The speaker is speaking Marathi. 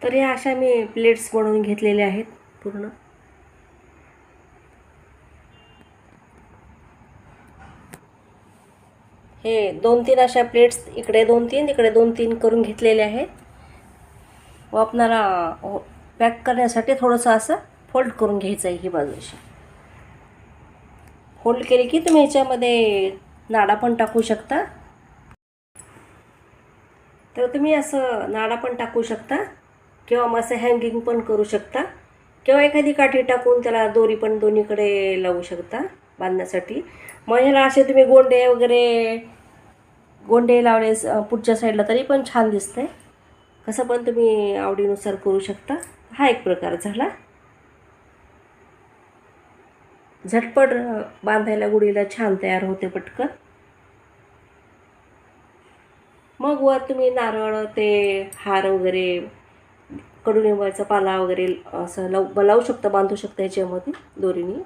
तर ह्या अशा मी प्लेट्स बनवून घेतलेल्या आहेत पूर्ण. हे 2-3 अशा प्लेट्स, इकडे 2-3 इकडे 2-3 करून घेतलेले आहेत. व आपणाला पॅक करण्यासाठी थोडंसं असं फोल्ड करून घ्यायचं आहे. ही बाजूशी फोल्ड केली की तुम्ही ह्याच्यामध्ये नाडा पण टाकू शकता. तर तुम्ही असं नाडा पण टाकू शकता किंवा मग असं हँगिंग पण करू शकता किंवा एखादी काठी टाकून त्याला दोरी पण दोन्हीकडे लावू शकता बांधण्यासाठी. मग ह्याला असे तुम्ही गोंडे लावले पुढच्या साईडला तरी पण छान दिसतंय. कसं पण तुम्ही आवडीनुसार करू शकता. हा एक प्रकार झाला. झटपट बांधायला गुढीला छान तयार होते पटकन. मग वर तुम्ही नारळ, ते हार वगैरे, कडुलिंबाचा पाला वगैरे असं लावू शकता, बांधू शकता ह्याच्यामध्ये दोरीने.